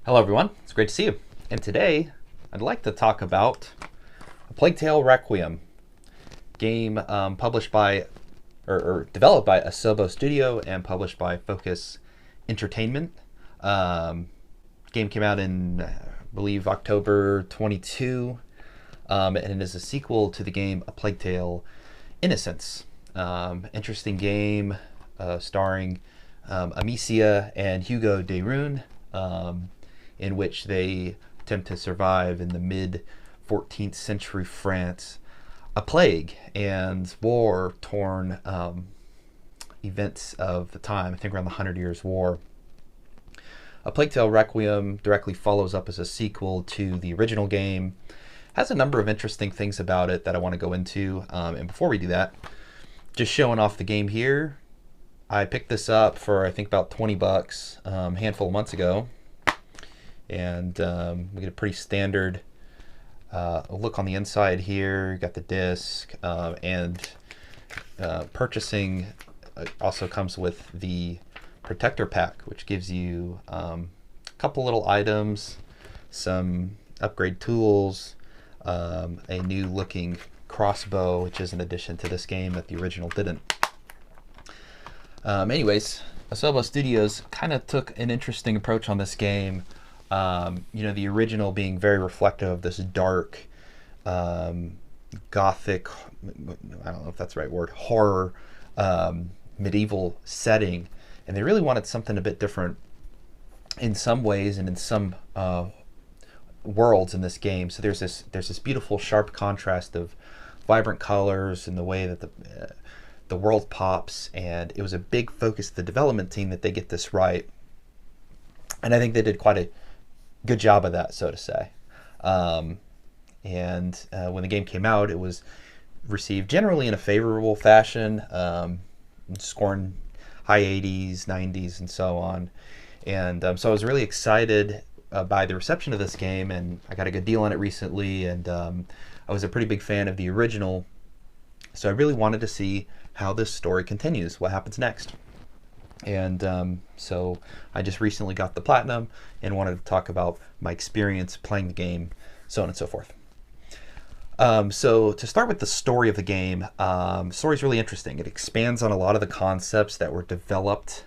Hello everyone, it's great to see you. And today, I'd like to talk about A Plague Tale Requiem, game published by, or developed by Asobo Studio and published by Focus Entertainment. Game came out in, I believe, October 22, and it is a sequel to the game A Plague Tale Innocence. Interesting game starring Amicia and Hugo de Rune, in which they attempt to survive in the mid 14th century France a plague and war torn events of the time, I think around the 100 Years' War. A Plague Tale Requiem directly follows up as a sequel to the original game. Has a number of interesting things about it that I want to go into. And before we do that, just showing off the game here. I picked this up for I think about 20 bucks a handful of months ago. And we get a pretty standard look on the inside here. You got the disc, and purchasing also comes with the protector pack, which gives you a couple little items, some upgrade tools, a new looking crossbow, which is an addition to this game that the original didn't. Anyways, Asobo Studios kind of took an interesting approach on this game. The original being very reflective of this dark, gothic, I don't know if that's the right word, horror, medieval setting. And they really wanted something a bit different in some ways and in some worlds in this game. So there's this beautiful sharp contrast of vibrant colors and the way that the world pops. And it was a big focus of the development team that they get this right. And I think they did quite a good job of that, so to say. When the game came out, it was received generally in a favorable fashion, scoring high 80s, 90s, and so on. And so I was really excited by the reception of this game, and I got a good deal on it recently, and I was a pretty big fan of the original, so I really wanted to see how this story continues, what happens next. And so I just recently got the platinum and wanted to talk about my experience playing the game, so on and so forth. So to start with the story of the game, the story is really interesting. It expands on a lot of the concepts that were developed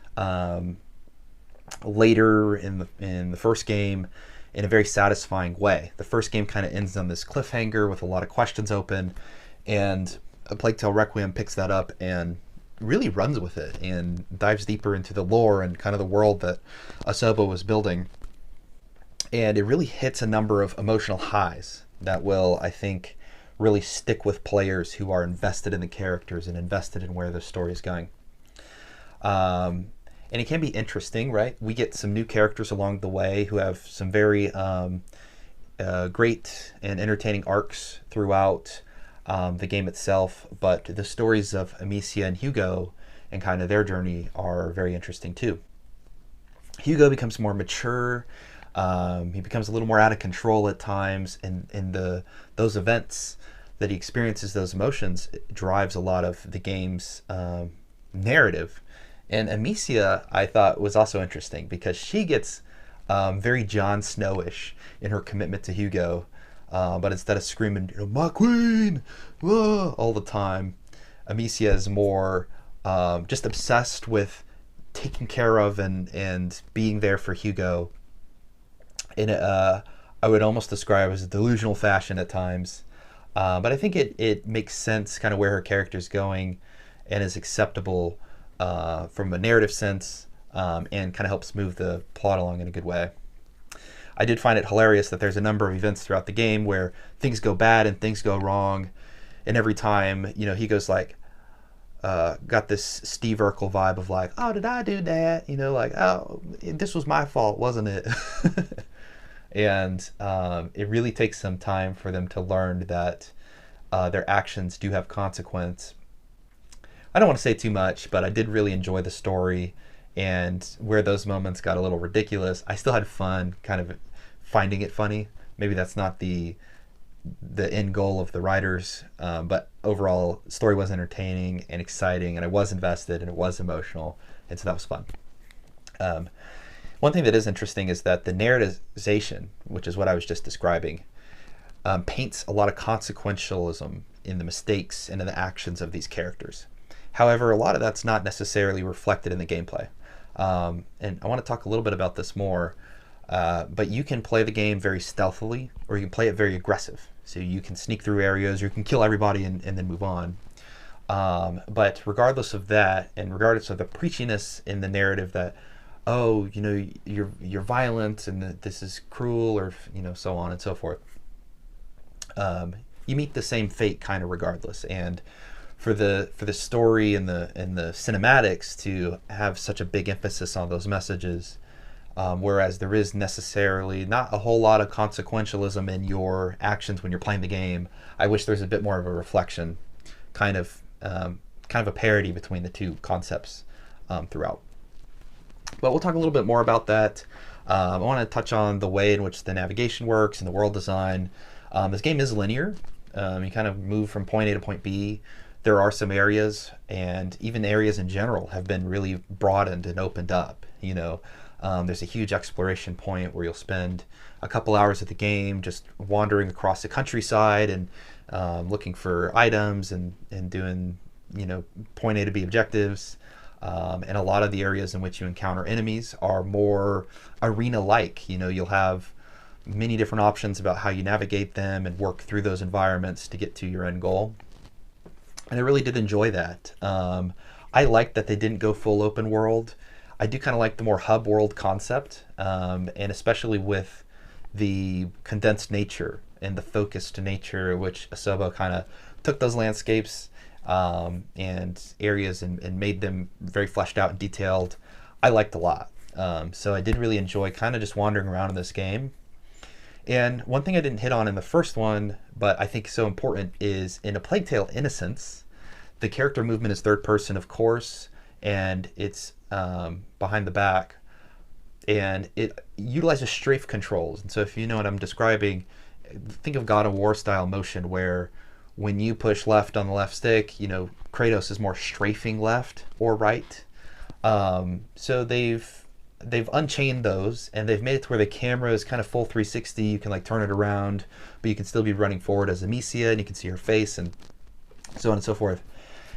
later in the first game in a very satisfying way. The first game kind of ends on this cliffhanger with a lot of questions open, and A Plague Tale Requiem picks that up and really runs with it and dives deeper into the lore and kind of the world that Asobo was building. And it really hits a number of emotional highs that will, I think, really stick with players who are invested in the characters and invested in where the story is going. And it can be interesting, right? We get some new characters along the way who have some very great and entertaining arcs throughout the game itself, but the stories of Amicia and Hugo and kind of their journey are very interesting too. Hugo becomes more mature. He becomes a little more out of control at times, and those events that he experiences, those emotions, it drives a lot of the game's narrative. And Amicia, I thought, was also interesting because she gets very Jon Snowish in her commitment to Hugo. But instead of screaming, my queen, all the time, Amicia is more just obsessed with taking care of and being there for Hugo in I would almost describe as a delusional fashion at times. But I think it makes sense kind of where her character is going and is acceptable from a narrative sense, and kind of helps move the plot along in a good way. I did find it hilarious that there's a number of events throughout the game where things go bad and things go wrong, and every time, Hugo's like, got this Steve Urkel vibe of like, oh, did I do that? Like, oh, this was my fault, wasn't it? And it really takes some time for them to learn that their actions do have consequence. I don't want to say too much, but I did really enjoy the story, and where those moments got a little ridiculous, I still had fun kind of finding it funny. Maybe that's not the end goal of the writers, but overall, the story was entertaining and exciting, and I was invested, and it was emotional, and so that was fun. One thing that is interesting is that the narrativization, which is what I was just describing, paints a lot of consequentialism in the mistakes and in the actions of these characters. However, a lot of that's not necessarily reflected in the gameplay. And I want to talk a little bit about this more, but you can play the game very stealthily, or you can play it very aggressive. So you can sneak through areas, or you can kill everybody and then move on. But regardless of that, and regardless of the preachiness in the narrative that, oh, you're violent and that this is cruel, or so on and so forth, you meet the same fate kind of regardless. And for the story and the cinematics to have such a big emphasis on those messages, whereas there is necessarily not a whole lot of consequentialism in your actions when you're playing the game, I wish there's a bit more of a reflection, kind of a parity between the two concepts throughout. But we'll talk a little bit more about that. I want to touch on the way in which the navigation works and the world design. This game is linear. You kind of move from point A to point B. There are some areas, and even areas in general have been really broadened and opened up. There's a huge exploration point where you'll spend a couple hours of the game just wandering across the countryside and looking for items and doing point A to B objectives. And a lot of the areas in which you encounter enemies are more arena-like. You'll have many different options about how you navigate them and work through those environments to get to your end goal. And I really did enjoy that. I liked that they didn't go full open world. I do kind of like the more hub world concept, and especially with the condensed nature and the focused nature, which Asobo kind of took those landscapes and areas and made them very fleshed out and detailed. I liked a lot. So I did really enjoy kind of just wandering around in this game. And one thing I didn't hit on in the first one, but I think is so important, is in A Plague Tale: Innocence, the character movement is third person, of course, and it's behind the back, and it utilizes strafe controls. And so if you know what I'm describing, think of God of War style motion, where when you push left on the left stick, Kratos is more strafing left or right. So they've unchained those, and they've made it to where the camera is kind of full 360. You can turn it around, but you can still be running forward as Amicia, and you can see her face and so on and so forth.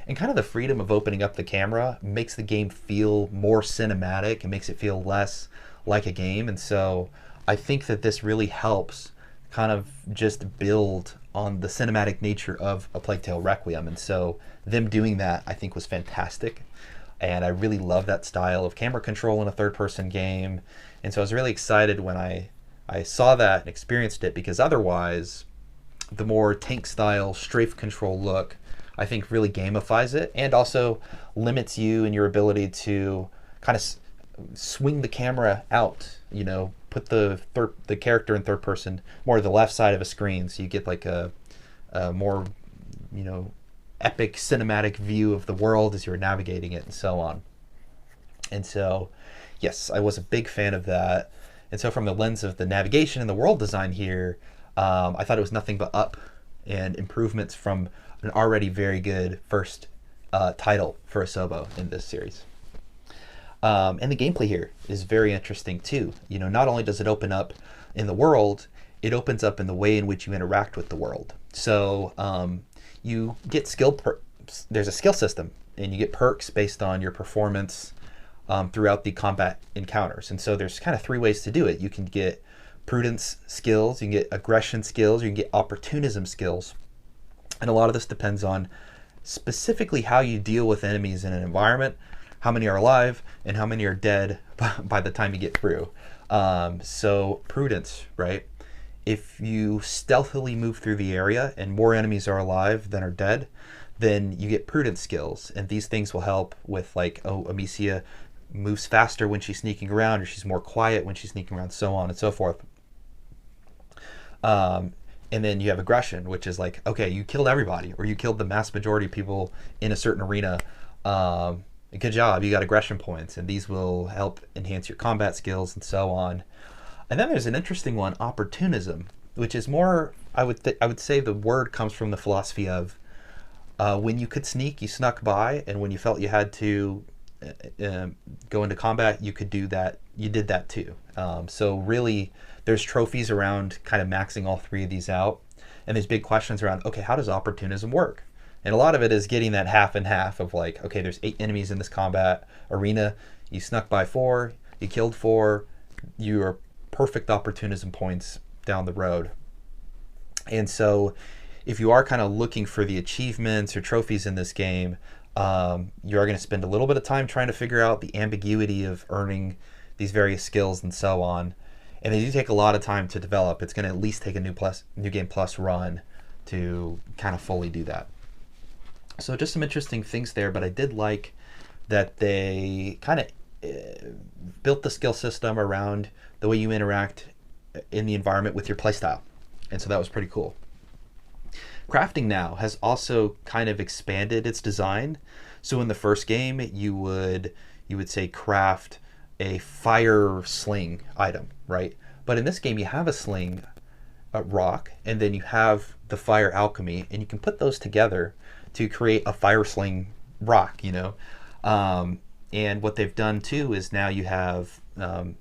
And kind of the freedom of opening up the camera makes the game feel more cinematic and makes it feel less like a game. And so I think that this really helps kind of just build on the cinematic nature of A Plague Tale: Requiem. And so them doing that, I think, was fantastic. And I really love that style of camera control in a third-person game. And so I was really excited when I saw that and experienced it, because otherwise, the more tank-style strafe control look, I think, really gamifies it and also limits you in your ability to kind of swing the camera out, put the character in third person more to the left side of a screen, so you get a more, epic cinematic view of the world as you're navigating it and so on. And so, yes, I was a big fan of that. And so from the lens of the navigation and the world design here, I thought it was nothing but up and improvements from an already very good first title for Asobo in this series. And the gameplay here is very interesting too. Not only does it open up in the world, it opens up in the way in which you interact with the world. So you get there's a skill system, and you get perks based on your performance throughout the combat encounters. And so there's kind of three ways to do it. You can get prudence skills, you can get aggression skills, you can get opportunism skills. And a lot of this depends on specifically how you deal with enemies in an environment, how many are alive, and how many are dead by the time you get through. So prudence, right? If you stealthily move through the area and more enemies are alive than are dead, then you get prudence skills. And these things will help with Amicia moves faster when she's sneaking around, or she's more quiet when she's sneaking around, so on and so forth. And then you have aggression, which is okay, you killed everybody, or you killed the mass majority of people in a certain arena. Good job, you got aggression points, and these will help enhance your combat skills and so on. And then there's an interesting one, opportunism, which is more, I would say the word comes from the philosophy of when you could sneak, you snuck by, and when you felt you had to go into combat, you could do that you did that too. So really, there's trophies around kind of maxing all three of these out, and there's big questions around, okay, how does opportunism work? And a lot of it is getting that half and half of like, okay, there's 8 enemies in this combat arena, you snuck by 4, you killed 4, you are perfect opportunism points down the road. And so if you are kind of looking for the achievements or trophies in this game, you are going to spend a little bit of time trying to figure out the ambiguity of earning these various skills and so on. And they do take a lot of time to develop. It's going to at least take a new game plus run to kind of fully do that. So just some interesting things there, but I did like that they kind of built the skill system around the way you interact in the environment with your playstyle. And so that was pretty cool. Crafting now has also kind of expanded its design. So in the first game, you would say craft a fire sling item, right? But in this game, you have a sling, a rock, and then you have the fire alchemy, and you can put those together to create a fire sling rock, you know. And what they've done too is now you have kind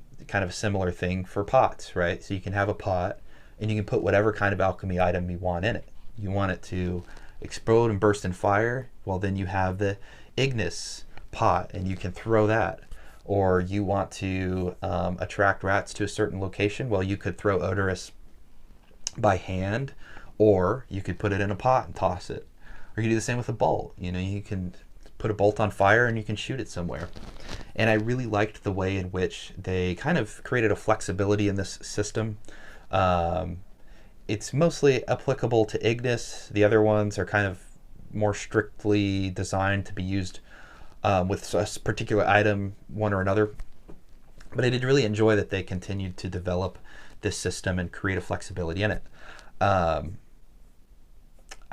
of a similar thing for pots, right? So you can have a pot, and you can put whatever kind of alchemy item you want in it. You want it to explode and burst in fire, well then you have the Ignis pot, and you can throw that. Or you want to attract rats to a certain location, well you could throw odorous by hand, or you could put it in a pot and toss it. Or you can do the same with a bolt. You know, you can put a bolt on fire and you can shoot it somewhere. And I really liked the way in which they kind of created a flexibility in this system. It's mostly applicable to Ignis. The other ones are kind of more strictly designed to be used with a particular item, one or another. But I did really enjoy that they continued to develop this system and create a flexibility in it. I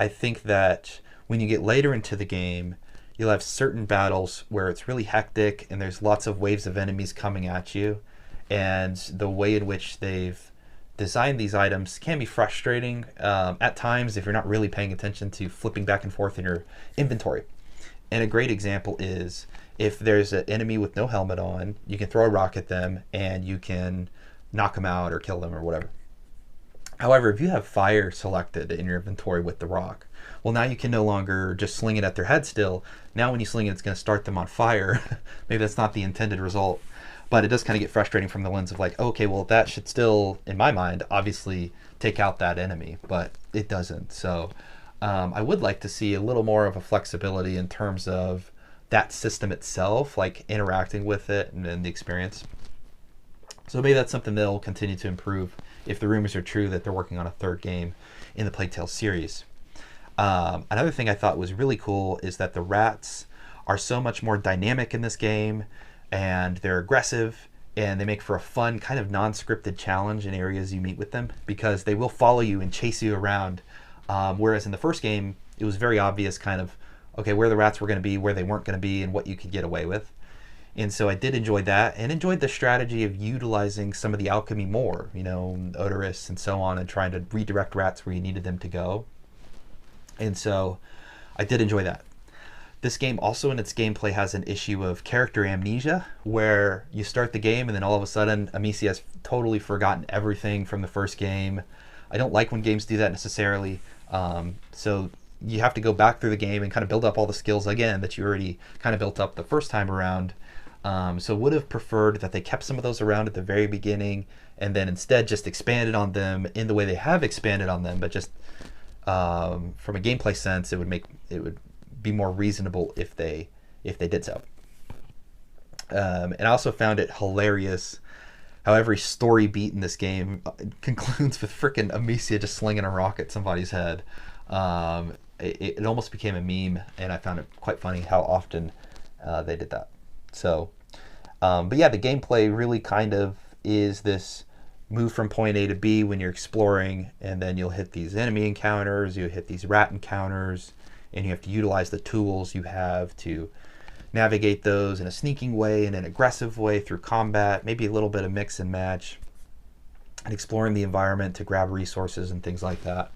think that when you get later into the game, you'll have certain battles where it's really hectic and there's lots of waves of enemies coming at you. And the way in which they've designed these items can be frustrating at times if you're not really paying attention to flipping back and forth in your inventory. And a great example is if there's an enemy with no helmet on, you can throw a rock at them and you can knock them out or kill them or whatever. However, if you have fire selected in your inventory with the rock, well, now you can no longer just sling it at their head still. Now when you sling it, it's going to start them on fire. Maybe that's not the intended result, but it does kind of get frustrating from the lens of like, okay, well, that should still, in my mind, obviously take out that enemy, but it doesn't. So I would like to see a little more of a flexibility in terms of that system itself, like interacting with it and the experience. So maybe that's something they'll continue to improve if the rumors are true that they're working on a third game in the Plague Tale series. Another thing I thought was really cool is that the rats are so much more dynamic in this game, and they're aggressive, and they make for a fun kind of non-scripted challenge in areas you meet with them, because they will follow you and chase you around. Whereas in the first game, it was very obvious kind of, okay, where the rats were going to be, where they weren't going to be, and what you could get away with. And so I did enjoy that, and enjoyed the strategy of utilizing some of the alchemy more, you know, odorous and so on, and trying to redirect rats where you needed them to go. And so I did enjoy that. This game also in its gameplay has an issue of character amnesia, where you start the game and then all of a sudden Amicia has totally forgotten everything from the first game. I don't like when games do that necessarily. So you have to go back through the game and kind of build up all the skills again that you already kind of built up the first time around. So would have preferred that they kept some of those around at the very beginning and then instead just expanded on them in the way they have expanded on them, but just from a gameplay sense, it would be more reasonable if they did so. And I also found it hilarious how every story beat in this game concludes with frickin' Amicia just slinging a rock at somebody's head. It almost became a meme, and I found it quite funny how often they did that. So, but yeah, the gameplay really kind of is this move from point A to B when you're exploring, and then you'll hit these enemy encounters, you hit these rat encounters, and you have to utilize the tools you have to navigate those in a sneaking way and an aggressive way through combat, maybe a little bit of mix and match, and exploring the environment to grab resources and things like that.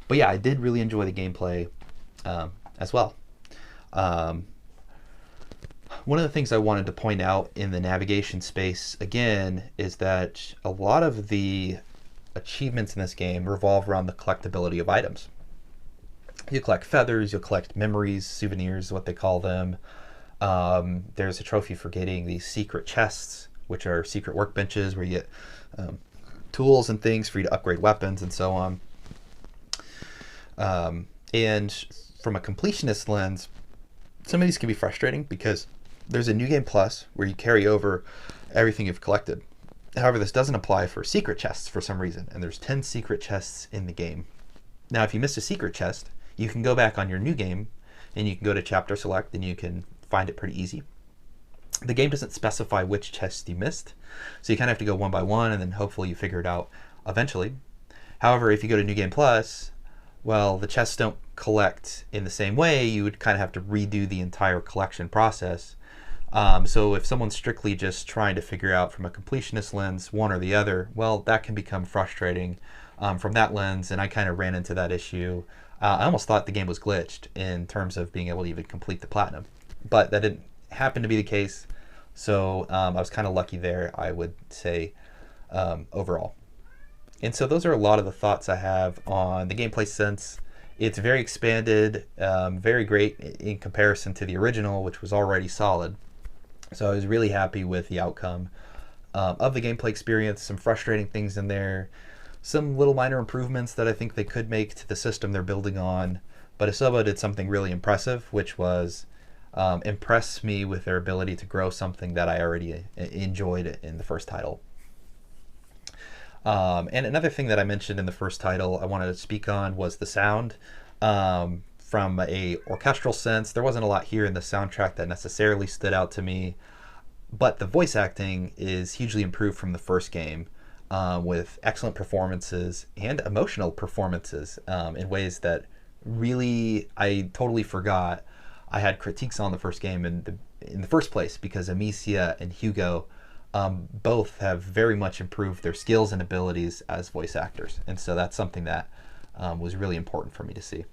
But yeah, I did really enjoy the gameplay as well. One of the things I wanted to point out in the navigation space again is that a lot of the achievements in this game revolve around the collectability of items. You collect feathers, you'll collect memories, souvenirs, what they call them. There's a trophy for getting these secret chests, which are secret workbenches where you get tools and things for you to upgrade weapons and so on. And from a completionist lens, some of these can be frustrating because there's a New Game Plus where you carry over everything you've collected. However, this doesn't apply for secret chests for some reason, and there's 10 secret chests in the game. Now, if you missed a secret chest, you can go back on your new game, and you can go to chapter select, and you can find it pretty easy. The game doesn't specify which chests you missed, so you kind of have to go one by one, and then hopefully you figure it out eventually. However, if you go to New Game Plus, well, the chests don't collect in the same way. You would kind of have to redo the entire collection process. So if someone's strictly just trying to figure out from a completionist lens, one or the other, well, that can become frustrating from that lens, and I kind of ran into that issue. I almost thought the game was glitched in terms of being able to even complete the platinum, but that didn't happen to be the case, so I was kind of lucky there, I would say, overall. And so those are a lot of the thoughts I have on the gameplay sense. It's very expanded, very great in comparison to the original, which was already solid. So I was really happy with the outcome of the gameplay experience. Some frustrating things in there, some little minor improvements that I think they could make to the system they're building on. But Asobo did something really impressive, which was impress me with their ability to grow something that I already enjoyed in the first title. And another thing that I mentioned in the first title I wanted to speak on was the sound. From a orchestral sense, there wasn't a lot here in the soundtrack that necessarily stood out to me, but the voice acting is hugely improved from the first game, with excellent performances and emotional performances in ways that really I totally forgot I had critiques on the first game in the first place, because Amicia and Hugo both have very much improved their skills and abilities as voice actors, and so that's something that was really important for me to see.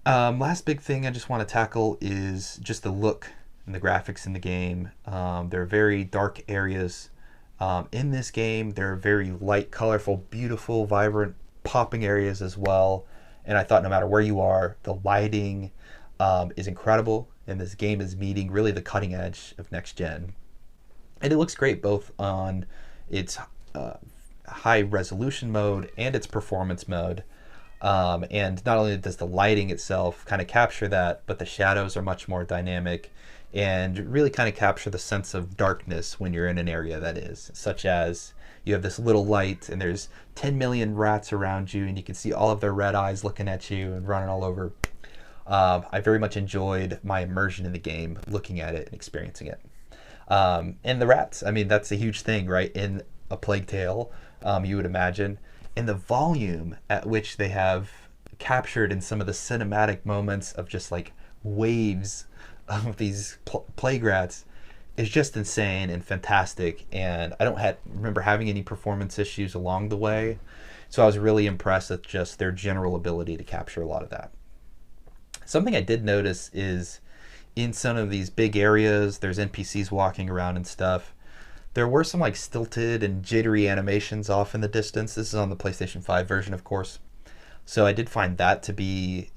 Last big thing I just want to tackle is just the look and the graphics in the game. There are very dark areas in this game. There are very light, colorful, beautiful, vibrant, popping areas as well. And I thought no matter where you are, the lighting is incredible, and this game is meeting really the cutting edge of next gen. And it looks great both on its high resolution mode and its performance mode. And not only does the lighting itself kind of capture that, but the shadows are much more dynamic and really kind of capture the sense of darkness when you're in an area that is, such as you have this little light and there's 10 million rats around you and you can see all of their red eyes looking at you and running all over. I very much enjoyed my immersion in the game, looking at it and experiencing it. And the rats, I mean, that's a huge thing, right? In a Plague Tale, you would imagine. And the volume at which they have captured in some of the cinematic moments of just like waves of these plague rats is just insane and fantastic. And I don't remember having any performance issues along the way. So I was really impressed with just their general ability to capture a lot of that. Something I did notice is in some of these big areas, there's NPCs walking around and stuff. There were some like stilted and jittery animations off in the distance. This is on the PlayStation 5 version, of course. So I did find that to be,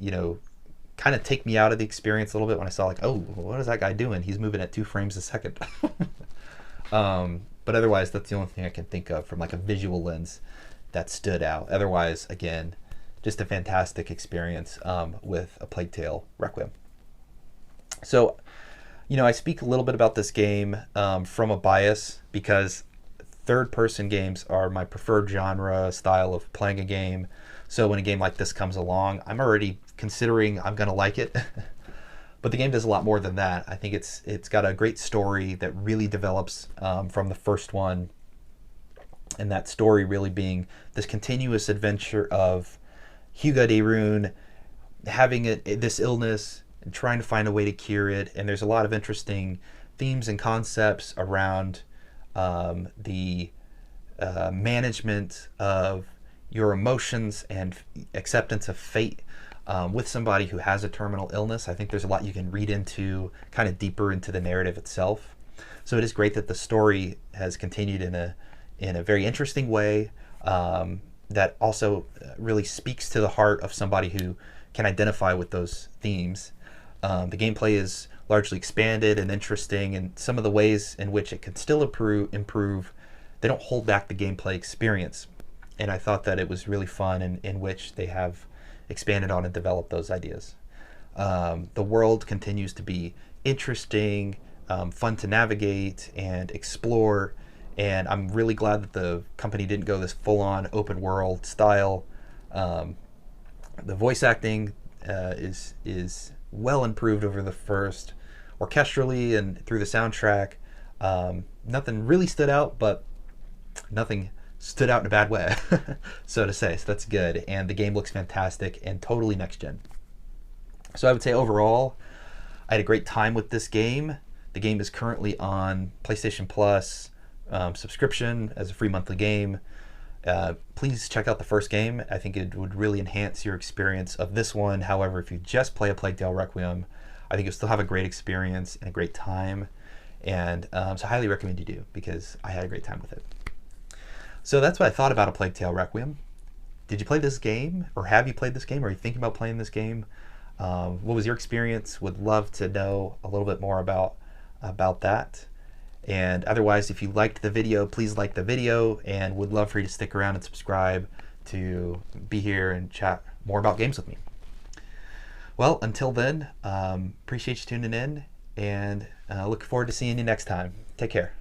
kind of take me out of the experience a little bit when I saw like, oh, what is that guy doing? He's moving at 2 frames a second. But otherwise, that's the only thing I can think of from like a visual lens that stood out. Otherwise, again, just a fantastic experience with A Plague Tale Requiem. So, I speak a little bit about this game from a bias because third-person games are my preferred genre style of playing a game. So when a game like this comes along, I'm already considering I'm going to like it. But the game does a lot more than that. I think it's got a great story that really develops from the first one. And that story really being this continuous adventure of Hugo de Rune having this illness and trying to find a way to cure it. And there's a lot of interesting themes and concepts around the management of your emotions and acceptance of fate with somebody who has a terminal illness. I think there's a lot you can read into, kind of deeper into the narrative itself. So it is great that the story has continued in a very interesting way, that also really speaks to the heart of somebody who can identify with those themes. The gameplay is largely expanded and interesting, and some of the ways in which it can still improve, they don't hold back the gameplay experience. And I thought that it was really fun in which they have expanded on and developed those ideas. The world continues to be interesting, fun to navigate and explore, and I'm really glad that the company didn't go this full-on open world style. The voice acting is well improved over the first, orchestrally and through the soundtrack. Nothing really stood out, but nothing stood out in a bad way, so to say. So that's good, and the game looks fantastic and totally next gen. So I would say overall, I had a great time with this game. The game is currently on PlayStation Plus subscription as a free monthly game. Please check out the first game. I think it would really enhance your experience of this one. However, if you just play A Plague Tale Requiem, I think you'll still have a great experience and a great time. And so I highly recommend you do, because I had a great time with it. So that's what I thought about A Plague Tale Requiem. Did you play this game, or have you played this game? Or are you thinking about playing this game? What was your experience? Would love to know a little bit more about that. And otherwise, if you liked the video, please like the video, and would love for you to stick around and subscribe to be here and chat more about games with me. Well, until then, appreciate you tuning in, and look forward to seeing you next time. Take care.